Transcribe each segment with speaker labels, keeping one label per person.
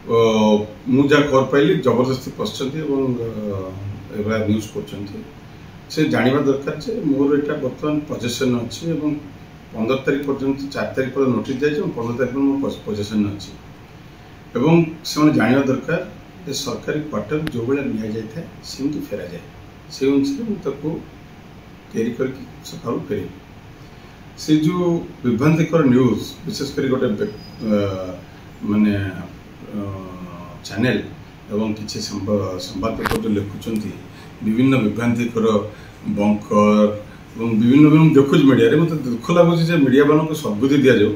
Speaker 1: मुझे खबर पाइली जबरदस्ती पशुंट न्यूज कर जानवा दरकार जे मोर यहाँ बर्तमान पजेसन अच्छी 15 तारीख पर्यटन 4 तारीख पर नोटिस जाए 15 तारीख मोर पजेसन अच्छी से जानवा दरकार जे सरकारी क्वार्टर जो भाया नि जाए सेमती फेरा जाए से अनुसार तैयारी कर सका फेर से जो विभ्रांतिकर न्यूज विशेषकर गोटे माने चैनल एवं किसी संवादपत्र जो लिखुं विभिन्न विभ्रांतिकर बंकर विभिन्न विभिन्न देखुच मीडिया रे मतलब दुख लगुच मीडिया मान को सद्बुद्धि दि जाऊ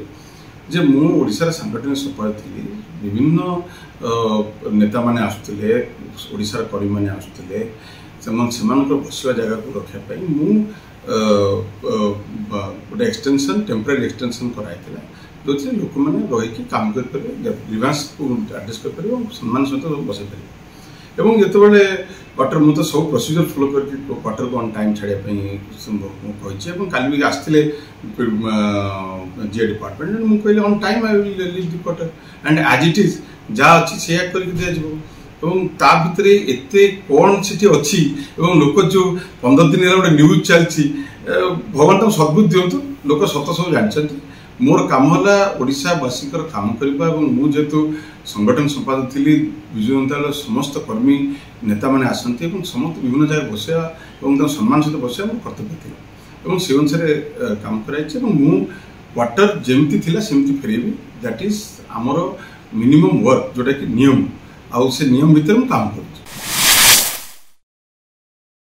Speaker 1: जे मुझार सांगठनिक संपादक थी विभिन्न नेता माने आसुले ओडिशार कर्मी माने आसुले बसवा जगह को रखापी गोटे एक्सटेंशन टेम्पररी एक्सटेंशन कराई जो लोक मैंने रही काम करेंगे ग्रीवांस को आडजस्ट करेंगे सम्मान सहित बसई पारे जितेबाला क्वार्टर मुझे सब प्रोसीजर फॉलो करके क्वार्टर को ऑन टाइम छाड़ापी कही काली भी आसते जीए डिपार्टमेंट मुझे कहली on time I will leave the quarter and as it is जहाँ अच्छी से दि भितर एत कौन से अच्छी लोक जो 15 दिन गोटे न्यूज चलती भगवान तक सद्बुद्धि दिंतु लोक सत सब जानते मोर काम है ओडावासी काम करवा मुझे संगठन संपादक थी विजु जनता दल समस्त कर्मी नेता मैंने आसती समस्त विभिन्न जगह बसवा सम्मान सहित बसवा मोर कर्तव्य थी से अनुसार काम कराई मु क्वार्टर जमती थी सेमती फेरबी दैट इज आमर मिनिमम वर्क जोटा कि नियम आउ से नियम भितर काम करूँ।